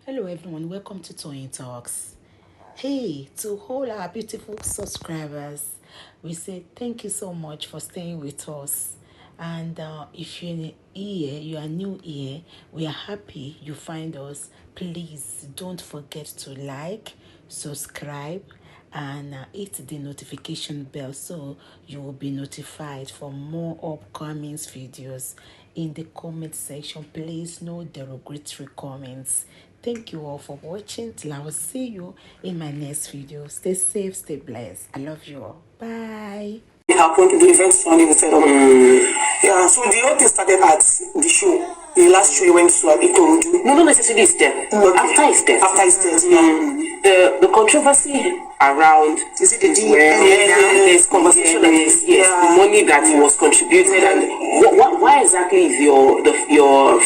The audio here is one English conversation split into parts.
Hello everyone, welcome to Toyeen Talks. Hey, to all our beautiful subscribers, we say thank you so much for staying with us. And if you're here, you are new here, we are happy you find us. Please don't forget to like, subscribe, and hit the notification bell so you will be notified for more upcoming videos. In the comment section, please no derogatory comments. Thank you all for watching. Till I will see you in my next video. Stay safe, stay blessed. I love you all. Bye. It happened, the event Sunday we said, yeah, so the whole thing started at the show. The last show he went to Ikorodu. No, not necessarily his death. Okay. After his death. After his death, yeah. The controversy around Is it the DNA? there's conversation that the money that was contributed and why exactly is your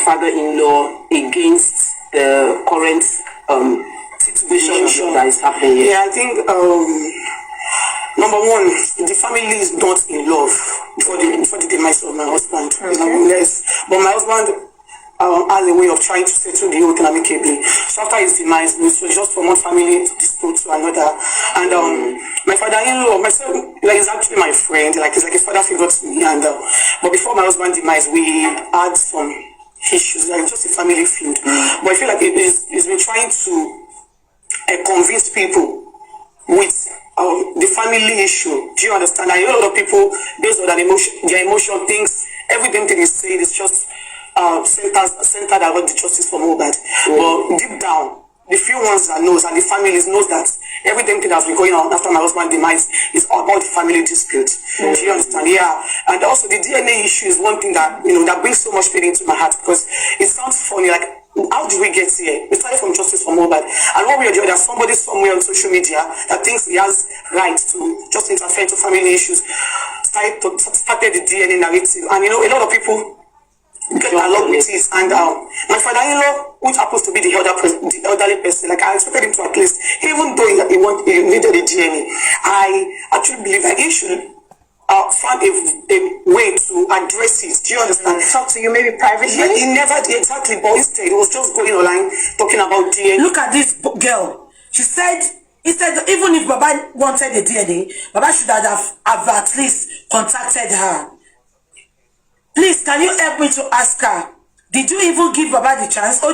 father-in-law against the current situation that is happening here? Yeah, I think number one, the family is not in love before the demise of my husband. Okay. Yes, but my husband has a way of trying to settle the whole thing amicably. So after his demise, it was just from one family dispute to another. And my father-in-law, myself, like, is actually my friend. Like, he's like a father figure to me. And but before my husband's demise, we had some issues, like just a family feud. But I feel like it's been trying to convince people with the family issue. Do you understand? I know a lot of people, based on their emotion, thinks everything they say is just centered around the justice for Mohbad. But deep down, the few ones that knows and the families knows that everything that has been going on after my husband's demise is about the family dispute. Do you understand? Yeah. And also the DNA issue is one thing that that brings so much pain into my heart, because it sounds funny, like, how did we get here? It started from justice for Mohbad. And one way or the other, somebody somewhere on social media that thinks he has right to just interfere into family issues started the DNA narrative. And a lot of people get along with it. And my father-in-law, which happens to be the elderly person, like, I expected him to at least, even though he needed a DNA, I actually believe that he should found a way to address it. Do you understand? Talk to you maybe privately. But he never did exactly, but instead he was just going online talking about DNA. Look at this girl. She said, instead, even if Baba wanted a DNA, Baba should have at least contacted her. Please, can you help me to ask her? Did you even give Baba the chance? Do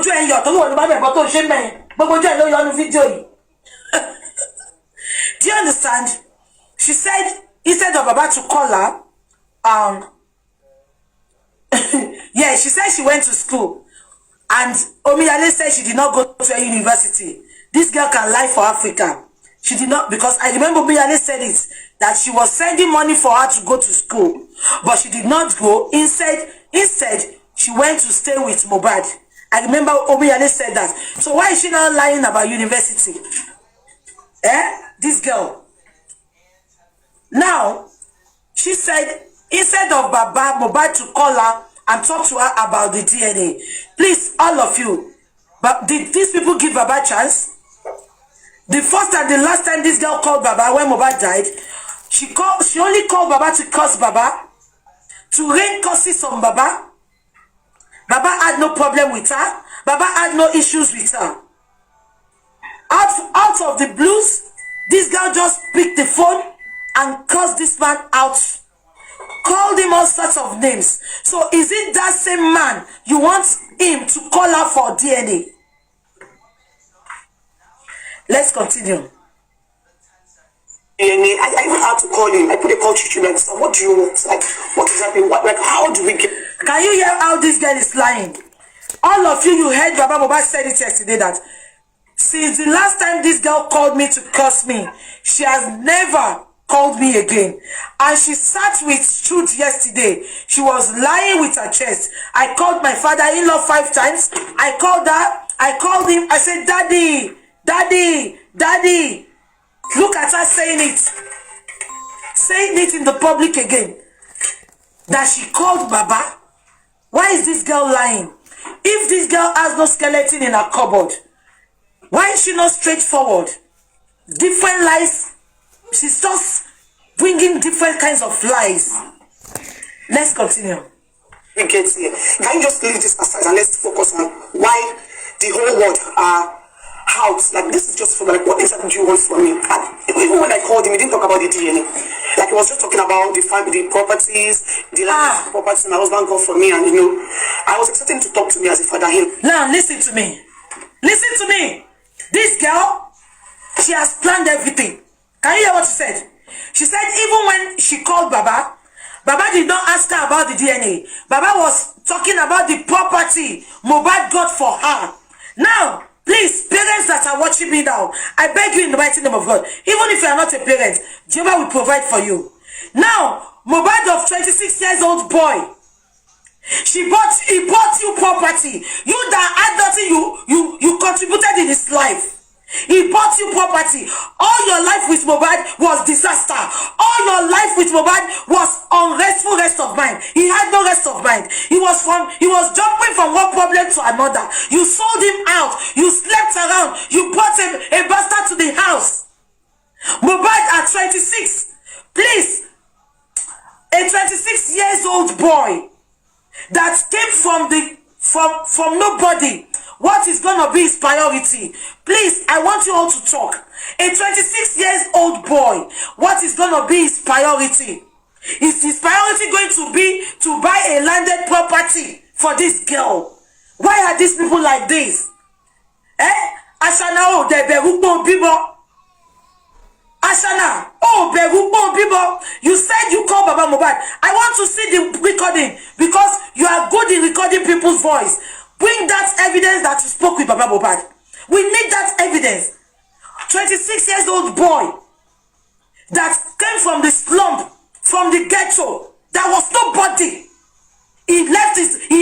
you understand? She said, instead of Baba to call her, yeah, she said she went to school. And Omiyale said she did not go to a university. This girl can lie for Africa. She did not, because I remember Omiyale said it, that she was sending money for her to go to school. But she did not go. Instead, she went to stay with Mohbad. I remember Omiyale said that. So why is she not lying about university? This girl. Now, she said, instead of Baba Mohbad to call her and talk to her about the DNA, please, all of you, but did these people give Baba a chance? The first and the last time this girl called Baba when Mohbad died, she only called Baba to curse Baba, to rain curses on Baba. Baba had no problem with her. Baba had no issues with her. Out of the blues, this girl just picked the phone and cursed this man out. Called him all sorts of names. So is it that same man you want him to call her for DNA? Let's continue. I even had to call him. I put a call to Chude, like, so what do you want? Like, what is happening? Like, how do we get? Can you hear how this girl is lying? All of you heard Baba Mohbad said it yesterday that since the last time this girl called me to curse me, she has never called me again. And she sat with Chude yesterday. She was lying with her chest. I called my father-in-law 5 times. I called her. I called him. I said, Daddy, Daddy, Daddy. Look at her saying it. Saying it in the public again. That she called Baba. Why is this girl lying? If this girl has no skeleton in her cupboard, why is she not straightforward? Different lies. She's just bringing different kinds of lies. Let's continue. We get here. Can you just leave this aside and let's focus on why the whole world are out. Like, this is just for like, what exactly do you want from me? And even when I called him, he didn't talk about the DNA. Like, he was just talking about the family, the properties, the properties my husband got for me. And I was expecting him to talk to me as a father. Now listen to me. Listen to me. This girl, she has planned everything. Can you hear what she said? She said even when she called Baba did not ask her about the DNA. Baba was talking about the property Mohbad got for her. Now, please, parents that are watching me now, I beg you in the mighty name of God, even if you are not a parent, Jehovah will provide for you. Now, Mohbad of 26 years old boy, he bought you property. You that had nothing, you contributed in his life. He bought you property. All your life with Mohbad was disaster. All your life with Mohbad was unrestful rest of mind. He had no rest of mind. He was jumping from one problem to another. You sold him out. You slept around. You brought a bastard to the house. Mohbad at 26. Please, a 26 years old boy that came from nobody. What is going to be his priority? Please, I want you all to talk. A 26 years old boy, what is going to be his priority? Is his priority going to be to buy a landed property for this girl? Why are these people like this? Ashana, oh, they berupo bibo. Ashana, oh, berupo bibo. You said you called Baba Mohbad. I want to see the recording because you are good in recording people's voice. Bring that evidence that you spoke with Baba Mohbad. We need that evidence. 26 years old boy that came from the slump, from the ghetto, that was nobody. He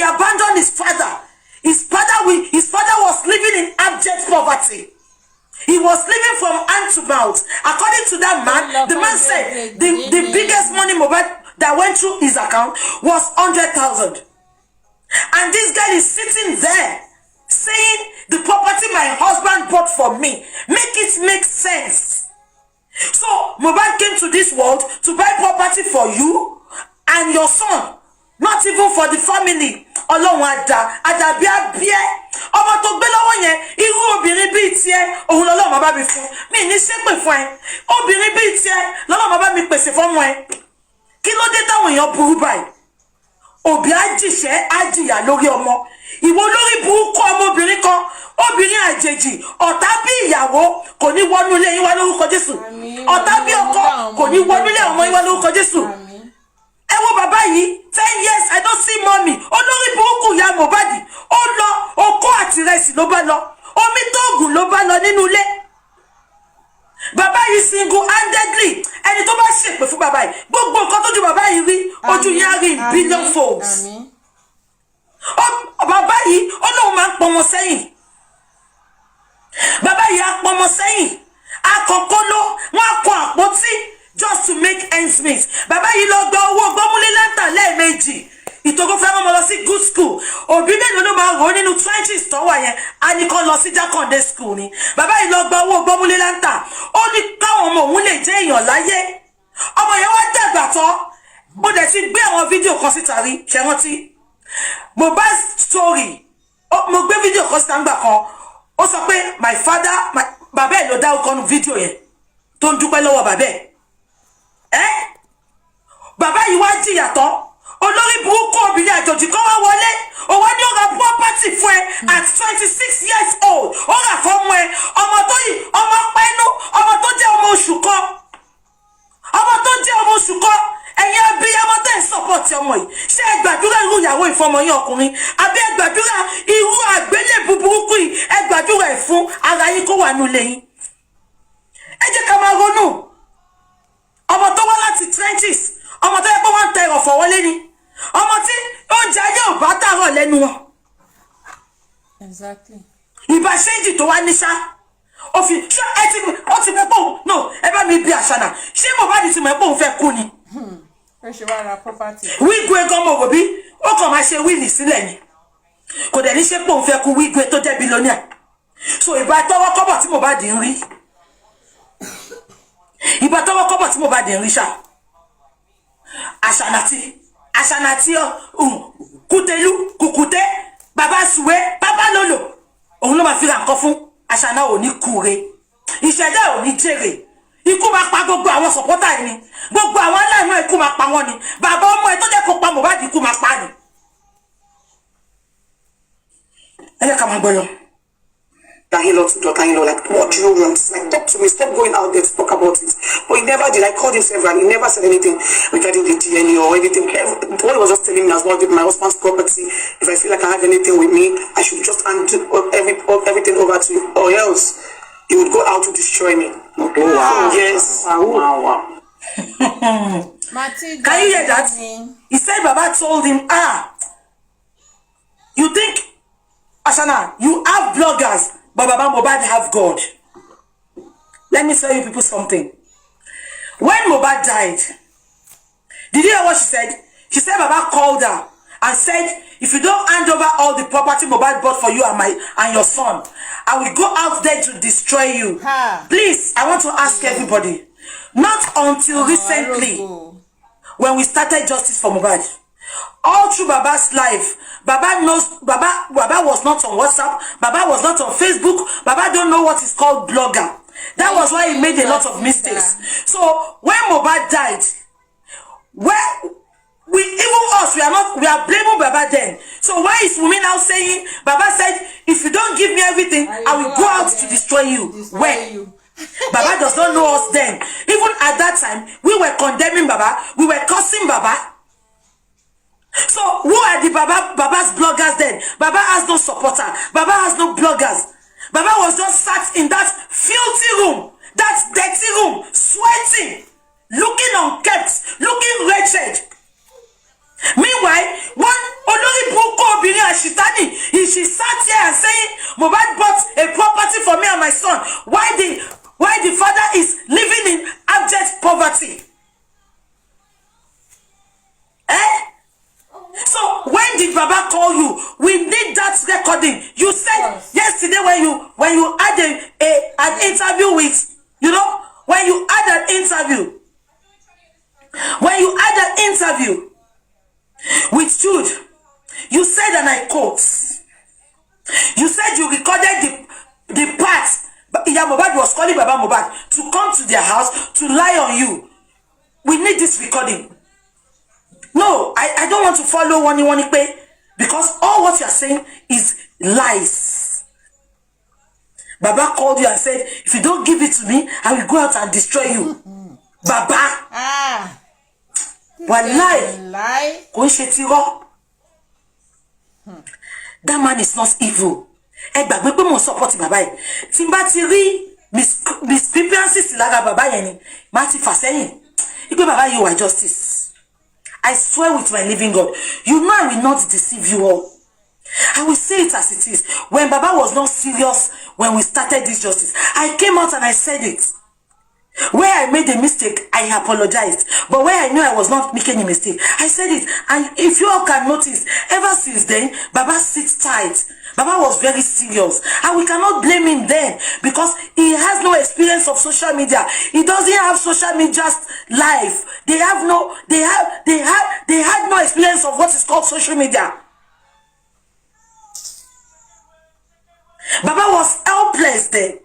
abandoned his father. His father was living in abject poverty. He was living from hand to mouth. According to that man, the man said the biggest money Mohbad that went through his account was 100,000. And this guy is sitting there saying the property my husband bought for me. Make it make sense. So Mohbad came to this world to buy property for you and your son. Not even for the family. Ọlọ́run àdàbí abíẹ́. Ọmọ tó gbé lọ́wọ́ yẹn, irú obìnrin bíi tiẹ̀, òun lọ́lọ́run máa bá mi fún. Mi ní ṣépè fún ẹ. Obìnrin bíi tiẹ̀, lọ́lọ́run máa bá mi pèsè fọ́mọ ẹ. Kí ló dé táwọn èèyàn burú báyìí? Òbí àjìṣẹ́ àjìyà lórí ọmọ. Ìwọ lórí burúkú ọmọbìnrin kan, obìnrin àjèjì, ọ̀tá bí ìyàwó kò ní wọnú ilé yín wá lórúkọ Jésù. Ọ̀tá bí ọkọ kò ní wọnú ilé ọmọ yín wá lórúkọ Jésù. Ẹ wo bàbá yìí, 10 years I don't see mommy. Olórí burúkú ya Mohbad. Ó lọ okó àti ìrẹsì ló bá lọ. Omi tóògùn ló bá lọ nínú ilé. Bàbá yìí single-handedly. Ẹni tó bá ṣèpè fún bàbá yìí. Gbogbo nǹkan tójú bàbá yìí rí, ojú yẹn á rí in billion folds. Bàbá yìí, ó lóun máa ń pọnmọ sẹ́yìn. Bàbá yìí á pọnmọ sẹ́yìn. Àkọ́kọ́ ló wọ́n á kọ àpótí just to make ends meet. Bàbá yìí lọ gba owó gbọ́múlé láńtà lẹ́ẹ̀mejì. Ìtòkó fẹ́ mọ́ lọ sí good school. Òbí mélòó ló máa rò nínú trenches tó wà yẹn. A ní kó lọ sí Jákàndé school ni. Bàbá yìí lọ gba owó gbọ́múlé láńtà. Ó ní káwọn ọmọ òun lè jẹ́ èèyàn láyé. Ọmọ yẹn wá dàgbà tán. Mo dẹ̀ ti gbé àwọn fídíò kan síta rí. Ṣé rántí? Mohbad story. Mo gbé fídíò kan síta ńgbà kan. Ó sọ pé my father, bàbá ẹ̀ ló dá ọkọ̀ nù fídíò yẹn. Tó ń dúpẹ́ lọ́wọ́ bàbá ẹ̀. Bàbá yìí wá jìyà tán. Olórí burúkú obìnrin àjòjì kan wá wọlé. Ó wá ní ó ra property fún ẹ at 26 years old. Ó rà fọ́mọ ẹ. Ọmọ tó yìí, ọmọ pẹ́nu, ọmọ tó jẹ́ ọmọ oṣù kan. Ọmọ tó jẹ́ ọmọ oṣù kan. Ẹ̀yin abiyamọ tẹ́ ń support ọmọ yìí. Ṣé ẹ gbàdúrà irú ìyàwó ìfọmọ yín ọkùnrin? Àbí ẹ gbàdúrà irú àgbélébùú burúkú yìí? Ẹ gbàdúrà ẹ̀ fún ara yín kó wà nílé yín. Ẹ jẹ́ ká máa ronú. Ọmọ tó wá láti trenches. Ọmọ tó yẹ pé wọ́n ń tẹ ìrọ̀fọ̀ wọlé ni. Ọmọ tí oúnjẹ ayé ò bá dàrọ̀ lẹ́nu wọn. Exactly. Ìbá ṣéǹjì tó wá ní ṣá. Ó ti fẹ́ pòun. No, ẹ bá mi bí àṣànà. Ṣé Mohbad ti mọ̀ pé òun fẹ́ kú ni? Ó ṣe wá ra property. Wíìgù ẹ̀gọ́ ọmọ òbí, ó kàn máa ṣe wíìlì sílẹ̀ ni. Kò dẹ̀ ní ṣe pé òun fẹ́ kú wíìgù ẹ̀ tó jẹ́ bílíọ̀nìà. So ìbá tọwọ́ kọ́bọ̀ tí Mohbad ń rí. Ìbá tọwọ́ kọ́bọ̀ tí Mohbad ń rí ṣá. Àṣànàtì kùtẹ́lú kùkùtẹ́ bàbá sùwé bàbá lòlò òun ló máa fi ra nǹkan fún Àṣànà ò ní kúre ìṣẹ̀dá ò ní jèrè ikú máa pa gbogbo àwọn sọ̀pọ́tà yìí ni gbogbo àwọn aláìmọ̀ ikú máa pa wọ́n ni bàbá ọmọ ẹ̀ tó jẹ́ kó pa Mohbad ikú máa pa ni. ẹ jẹ́ ká máa gbọ́ lọ. Dahilo to Dahilo, like, what do you want? Like, talk to me, stop going out there to talk about it. But he never did. I called him several, he never said anything regarding the DNA or anything. What he was just telling me as well, my husband's property, if I feel like I have anything with me, I should just hand everything over to him, or else he would go out to destroy me. Okay. Wow. Yes. Wow. Can you hear that? He said Baba told him, you think, Àṣànà, you have bloggers, but Baba Mohbad have God. Let me tell you people something. When Mohbad died, did you hear what she said? She said Baba called her and said, if you don't hand over all the property Mohbad bought for you and your son, I will go out there to destroy you. Please, I want to ask everybody, not until recently, when we started justice for Mohbad, all through Baba's life, Baba knows, Baba was not on WhatsApp, Baba was not on Facebook, Baba don't know what is called blogger. That was why he made a lot of mistakes. So when Mohbad died, we are blaming Baba then. So why is Wunmi now saying, Baba said, if you don't give me everything, I will go out to destroy you? When? Baba does not know us then. Even at that time, we were condemning Baba, we were cursing Baba. So who are the Baba's bloggers then? Baba has no supporter. Baba has no bloggers. Baba was just sat in that filthy room, that dirty room, sweating, looking unkempt, looking wretched. Meanwhile, one Olori Buko Obìnrin Ashitani, she sat here and saying, Mohbad bought a property for me and my son. Why the father is living in abject poverty? So when did Baba call you? We need that recording. You said yesterday when you had an interview with, when you had an interview with Chude, you said, and I quote, you said you recorded the part Mohbad was calling Baba Mohbad to come to their house to lie on you. We need this recording. No, I don't want to follow one pay, because all what you are saying is lies. Baba called you and said, if you don't give it to me, I will go out and destroy you. Baba. One lie. That man is not evil. Gbàgbé pé mo support Baba yìí. Tí n bá ti rí miscreancies lára Baba yẹn ni, má ti fà sẹ́yìn. Ipe Baba, you are justice. I swear with my living God, you know I will not deceive you all. I will say it as it is. When Baba was not serious when we started this justice, I came out and I said it. Where I made a mistake, I apologized. But where I knew I was not making a mistake, I said it. And if you all can notice, ever since then, Baba sits tight. Baba was very serious. And we cannot blame him then, because he has no experience of social media. He doesn't have social media's life. They had no experience of what is called social media. Baba was helpless there.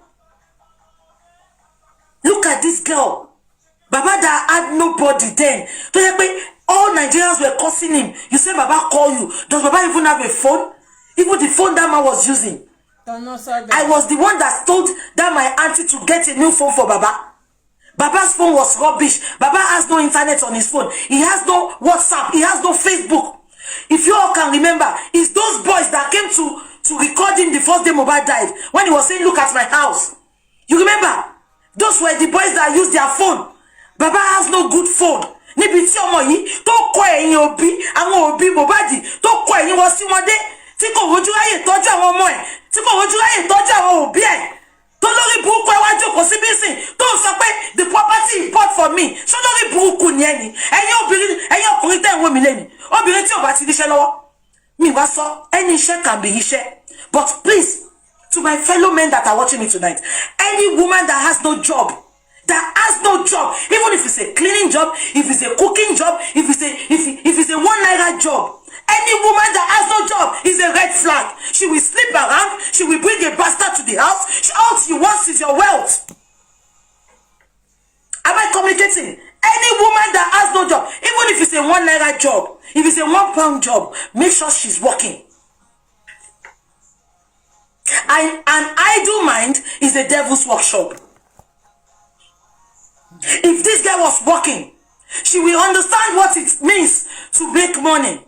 Look at this girl. Baba that had nobody then. All Nigerians were cursing him. You say Baba call you. Does Baba even have a phone? Even the phone that man was using. I was the one that told that my auntie to get a new phone for Baba. Baba's phone was rubbish. Baba has no internet on his phone. He has no WhatsApp. He has no Facebook. If you all can remember, it's those boys that came to record him the first day Mohbad died, when he was saying, look at my house. You remember? Those were the boys that used their phone. Baba has no good phone. Níbi tí ọmọ yìí tó kọ ẹ̀yìn òbí, àwọn òbí Mohbad tó kọ ẹ̀yìn wọn sí wọn dé, tí kò rojú ráyè tọ́jú àwọn ọmọ ẹ̀, tí kò rojú ráyè tọ́jú àwọn òbí ẹ̀. Tó lórí burúkú ẹ wá jókòó sí bísìn, tó ń sọ pé the property he bought for me. Ṣó lórí burúkú ni ẹni? Ẹ̀yin ọkùnrin tẹ́ ń wò mí lẹ́ni. Obìnrin tí ò bá ti níṣẹ́ lọ́wọ́. Mi wá sọ, any iṣẹ́ can be iṣẹ́. But please, to my fellow men that are watching me tonight, any woman that has no job, even if it's a cleaning job, if it's a cooking job, if it's a 1 naira job, Any woman that has no job is a red flag. She will sleep around. She will bring a bastard to the house. All she wants is your wealth. Am I communicating? Any woman that has no job, even if it's a 1 naira job, if it's a 1 pound job, make sure she's working. An idle mind is a devil's workshop. If this girl was working, she will understand what it means to make money.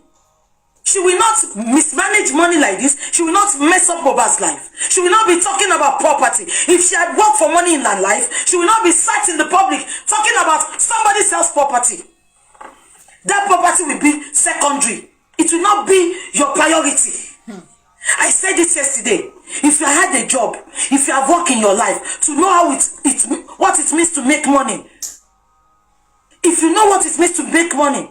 She will not mismanage money like this. She will not mess up Boba's life. She will not be talking about property. If she had worked for money in her life, she will not be sat in the public talking about somebody else's property. That property will be secondary. It will not be your priority. I said it yesterday. If you had a job, if you have worked in your life, to know how what it means to make money. If you know what it means to make money,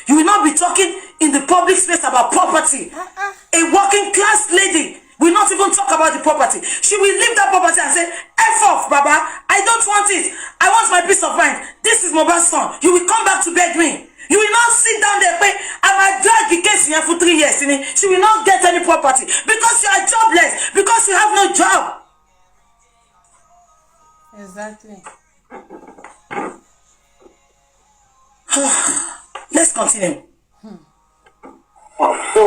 you will not be talking in the public space about property. A working class lady will not even talk about the property. She will leave that property and say, F off, Baba. I don't want it. I want my peace of mind. This is Moba's son. You will come back to beg me. You will not sit down there and I drag the case here for 3 years. She will not get any property because you are jobless, because you have no job. Exactly. Let's continue. So,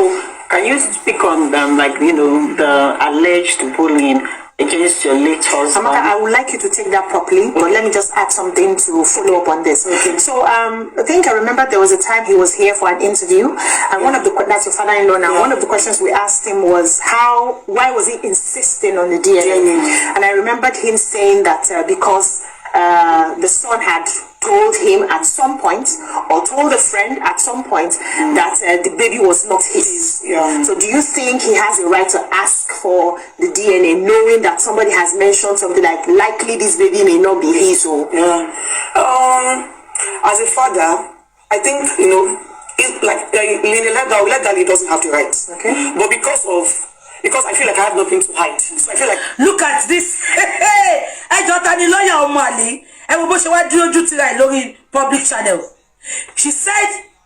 can you speak on the alleged bullying against your late husband? Amaka, I would like you to take that properly, but let me just add something to follow up on this. Okay. So, I think I remember there was a time he was here for an interview, and that's your father-in-law now. One of the questions we asked him was why was he insisting on the DNA? And I remembered him saying that because the son had told him at some point, or told a friend at some point, that the baby was not his. So do you think he has a right to ask for the DNA, knowing that somebody has mentioned something like likely this baby may not be his? As a father, I think it's like legally doesn't have the right. Okay. But because I feel like I have nothing to hide. So I feel like, look at this. Public channel.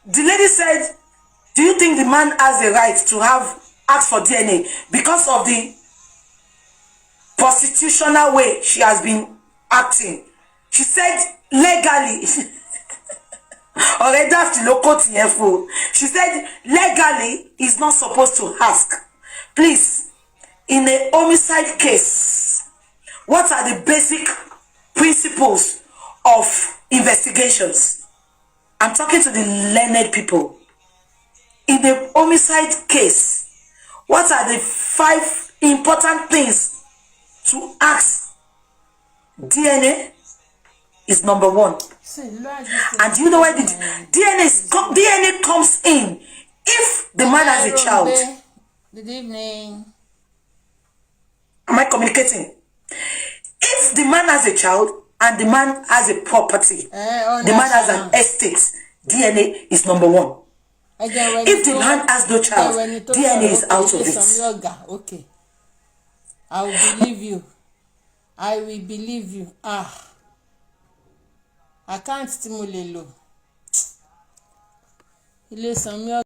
The lady said, do you think the man has the right to ask for DNA because of the prostitutional way she has been acting? She said legally. She said legally is not supposed to ask. Please, in a homicide case, what are the basic principles of investigations? I'm talking to the learned people. In a homicide case, what are the 5 important things to ask? DNA is number 1. And do you know why the DNA comes in? If the man has a child. Good evening. Am I communicating? If the man has a child and the man has a property, the man has an estate, DNA is number 1. If the man has no child, DNA is out of it. Okay. I will believe you. I will believe you. I can't stimulate low.